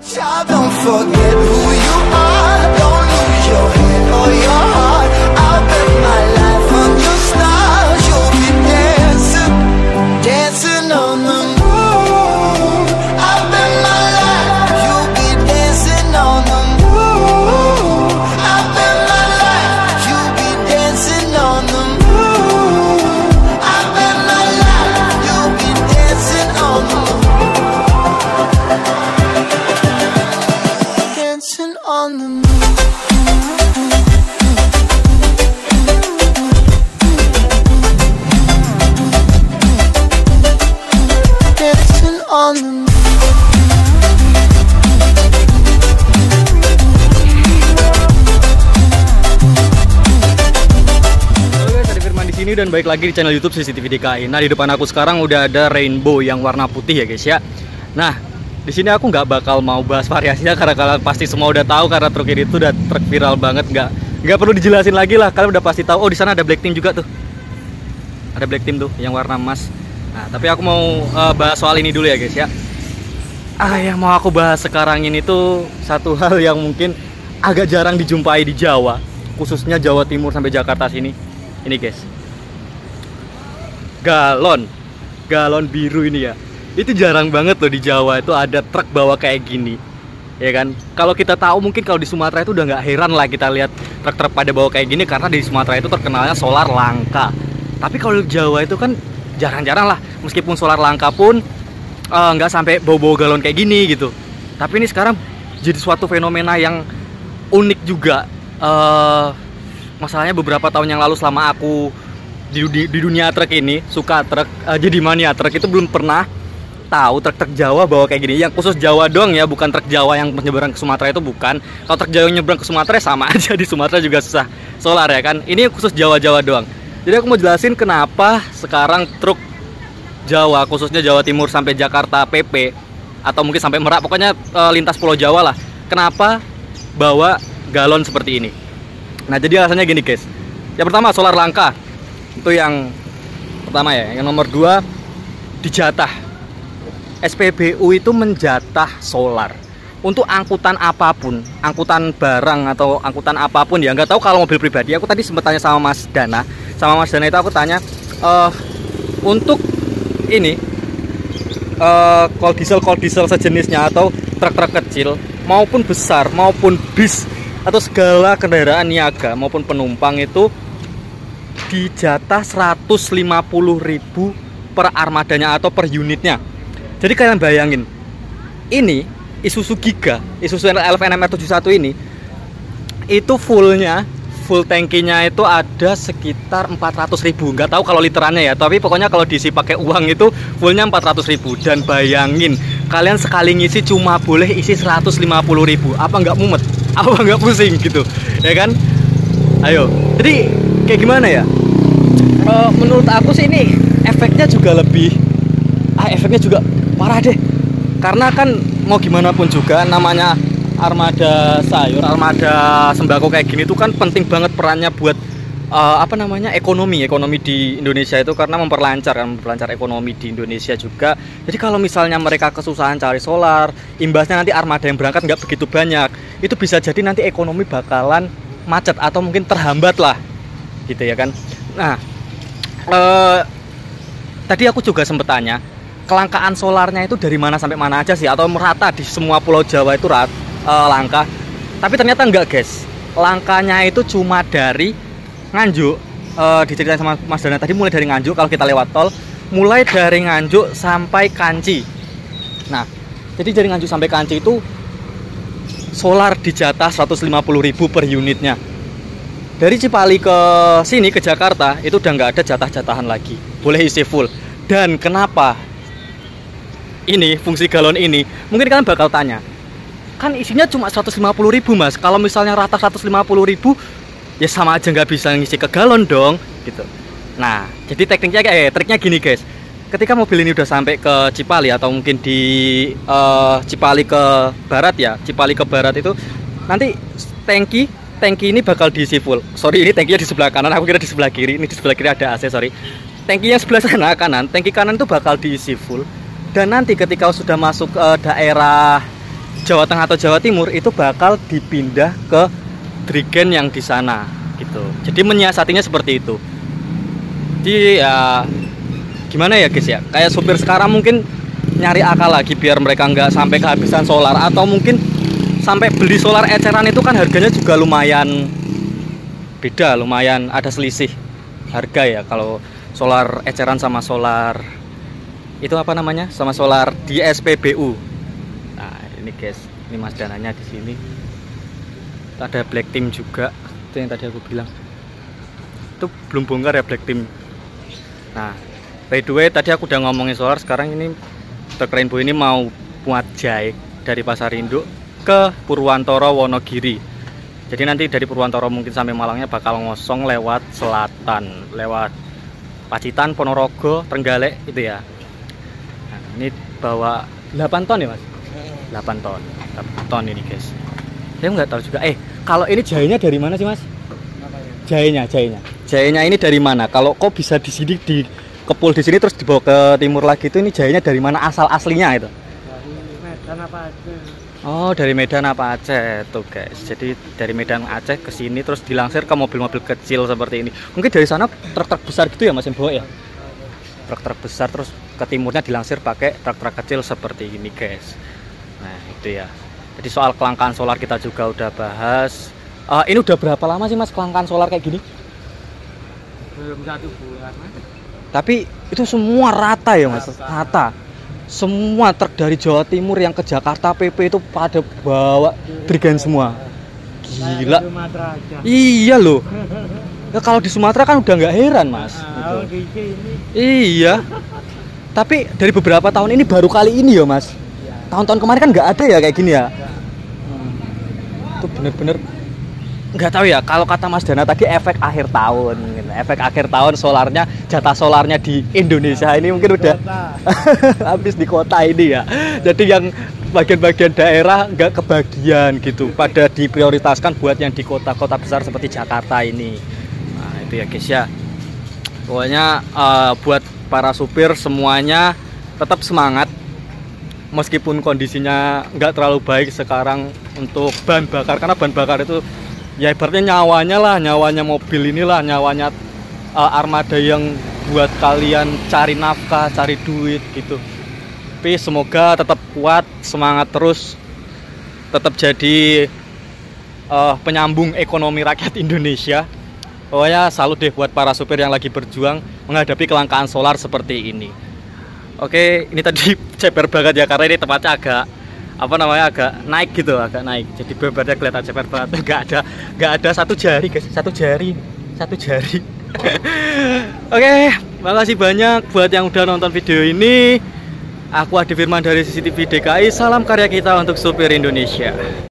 Child, don't forget who you are. Don't lose your head or your heart. I'll bet my life on your stars. You'll be dancing, dancing on the moon. I'll bet my life you'll be dancing on the moon. I'll bet my life you'll be dancing on the moon. I'll bet my life you'll be dancing on the moon. Dancing on the moon. Dancing on the moon. Halo guys, ada Firman di sini dan balik lagi di channel YouTube CCTV DKI. Nah, di depan aku sekarang udah ada rainbow yang warna putih ya guys ya. Nah, di sini aku nggak bakal mau bahas variasinya karena kalian pasti semua udah tahu karena truk ini tuh udah truk viral banget, nggak perlu dijelasin lagi lah, kalian udah pasti tahu. Oh, di sana ada black team juga tuh, ada black team tuh yang warna emas. Nah, tapi aku mau bahas soal ini dulu ya guys ya. Yang mau aku bahas sekarang ini tuh satu hal yang mungkin agak jarang dijumpai di Jawa, khususnya Jawa Timur sampai Jakarta sini. Ini guys, galon biru ini ya. Itu jarang banget loh di Jawa itu ada truk bawa kayak gini, ya kan? Kalau kita tahu mungkin kalau di Sumatera itu udah nggak heran lah kita lihat truk-truk pada bawa kayak gini karena di Sumatera itu terkenalnya solar langka. Tapi kalau di Jawa itu kan jarang-jarang lah, meskipun solar langka pun nggak sampai bawa-bawa galon kayak gini gitu. Tapi ini sekarang jadi suatu fenomena yang unik juga. Masalahnya beberapa tahun yang lalu selama aku di dunia truk ini, suka truk, jadi mania truk, itu belum pernah tahu truk-truk Jawa bawa kayak gini. Yang khusus Jawa doang ya, bukan truk Jawa yang menyeberang ke Sumatera itu bukan. Kalau truk Jawa yang nyeberang ke Sumatera sama aja, di Sumatera juga susah solar ya kan. Ini khusus Jawa doang. Jadi aku mau jelasin kenapa sekarang truk Jawa, khususnya Jawa Timur sampai Jakarta PP atau mungkin sampai Merak, pokoknya lintas Pulau Jawa lah, kenapa bawa galon seperti ini. Nah, jadi alasannya gini guys. Yang pertama solar langka, itu yang pertama ya. Yang nomor 2, dijatah. SPBU itu menjatah solar untuk angkutan apapun, angkutan barang atau angkutan apapun ya. Nggak tahu kalau mobil pribadi. Aku tadi sempat tanya sama Mas Dana. Sama Mas Dana itu aku tanya untuk ini call diesel sejenisnya atau truk-truk kecil maupun besar maupun bis atau segala kendaraan niaga maupun penumpang itu dijatah 150.000 per armadanya atau per unitnya. Jadi kalian bayangin, ini Isuzu Giga, Isuzu Elf NMR71 ini, itu full tankinya itu ada sekitar 400.000. Nggak tahu kalau literannya ya, tapi pokoknya kalau diisi pakai uang itu fullnya 400.000. Dan bayangin, kalian sekali ngisi cuma boleh isi 150.000. Apa nggak mumet? Apa nggak pusing gitu, ya kan? Ayo, jadi kayak gimana ya? Menurut aku sih ini efeknya juga lebih, efeknya juga parah deh. Karena kan mau gimana pun juga namanya armada sayur, armada sembako kayak gini tuh kan penting banget perannya buat ekonomi di Indonesia itu, karena memperlancar ekonomi di Indonesia juga. Jadi kalau misalnya mereka kesusahan cari solar, imbasnya nanti armada yang berangkat nggak begitu banyak, itu bisa jadi nanti ekonomi bakalan macet atau mungkin terhambat lah gitu ya kan. Nah, tadi aku juga sempat tanya, kelangkaan solarnya itu dari mana sampai mana aja sih, atau merata di semua pulau Jawa itu langka? Tapi ternyata enggak guys, langkanya itu cuma dari Nganjuk. Diceritain sama Mas Dana tadi, mulai dari Nganjuk kalau kita lewat tol, mulai dari Nganjuk sampai Kanci. Nah, jadi dari Nganjuk sampai Kanci itu solar dijatah 150.000 per unitnya. Dari Cipali ke sini ke Jakarta itu udah nggak ada jatah-jatahan lagi, boleh isi full. Dan kenapa ini fungsi galon ini? Mungkin kalian bakal tanya, kan isinya cuma 150.000 mas, kalau misalnya rata 150.000 ya sama aja nggak bisa ngisi ke galon dong gitu. Nah, jadi triknya gini guys, ketika mobil ini udah sampai ke Cipali atau mungkin di Cipali ke barat ya, Cipali ke barat itu nanti tangki ini bakal diisi full. Sorry, ini tangkinya di sebelah kanan, aku kira di sebelah kiri. Ini di sebelah kiri ada AC, sorry. Tangkinya sebelah sana kanan, tangki kanan itu bakal diisi full. Dan nanti ketika sudah masuk ke daerah Jawa Tengah atau Jawa Timur itu bakal dipindah ke Drigen yang di sana gitu. Jadi menyiasatinya seperti itu. Jadi ya gimana ya guys ya, kayak supir sekarang mungkin nyari akal lagi biar mereka nggak sampai kehabisan solar, atau mungkin sampai beli solar eceran itu kan harganya juga lumayan beda, lumayan ada selisih harga ya kalau solar eceran sama solar itu apa namanya, sama solar di SPBU. Nah ini guys, ini Mas Dananya di sini. Ada black team juga, itu yang tadi aku bilang. Itu belum bongkar ya black team. Nah, by the way tadi aku udah ngomongin solar, sekarang ini truk Rainbow ini mau muat jahe dari Pasar Induk ke Purwantoro Wonogiri. Jadi nanti dari Purwantoro mungkin sampai Malangnya bakal ngosong lewat selatan, lewat Pacitan, Ponorogo, Trenggalek itu ya. Nah, ini bawa 8 ton ya Mas? 8 ton. 8 ton ini guys. Saya nggak tahu juga. Kalau ini jahenya dari mana sih Mas? Jahenya ini dari mana? Kalau kok bisa di sini dikepul di sini terus dibawa ke timur lagi, itu ini jahenya dari mana asal aslinya itu? Dari Medan apa Aceh. Oh, dari Medan apa Aceh tuh guys. Jadi dari Medan Aceh ke sini terus dilansir ke mobil-mobil kecil seperti ini. Mungkin dari sana truk-truk besar gitu ya Mas yang bawa ya? Truk-truk besar terus ke timurnya dilansir pakai truk-truk kecil seperti ini guys. Nah, itu ya. Jadi soal kelangkaan solar kita juga udah bahas. Ini udah berapa lama sih Mas kelangkaan solar kayak gini? Belum 1 bulan Mas. Tapi itu semua rata ya Mas? Rata. Semua truk dari Jawa Timur yang ke Jakarta PP itu pada bawa Drigen semua. Gila. Iya loh. Ya kalau di Sumatera kan udah nggak heran Mas. Gitu. Iya. Tapi dari beberapa tahun ini baru kali ini ya Mas. Tahun-tahun kemarin kan nggak ada ya kayak gini ya. Itu bener-bener nggak tahu ya, kalau kata Mas Dana tadi efek akhir tahun gitu. Efek akhir tahun solarnya, jatah solarnya di Indonesia ini mungkin udah habis di kota ini ya. Jadi yang bagian-bagian daerah nggak kebagian gitu, pada diprioritaskan buat yang di kota-kota besar seperti Jakarta ini. Nah itu ya guys ya, pokoknya buat para supir semuanya tetap semangat meskipun kondisinya nggak terlalu baik sekarang untuk bahan bakar, karena bahan bakar itu ya ibaratnya nyawanya mobil inilah, nyawanya armada yang buat kalian cari nafkah, cari duit gitu. Tapi semoga tetap kuat, semangat terus, tetap jadi penyambung ekonomi rakyat Indonesia. Pokoknya salut deh buat para supir yang lagi berjuang menghadapi kelangkaan solar seperti ini. Oke, ini tadi ceper banget ya, karena ini tempatnya agak agak naik gitu, agak naik. Jadi bebernya kelihatan ceper banget. Nggak ada satu jari guys, satu jari. Oke, makasih banyak buat yang udah nonton video ini. Aku Adi Firman dari CCTV DKI. Salam karya kita untuk supir Indonesia.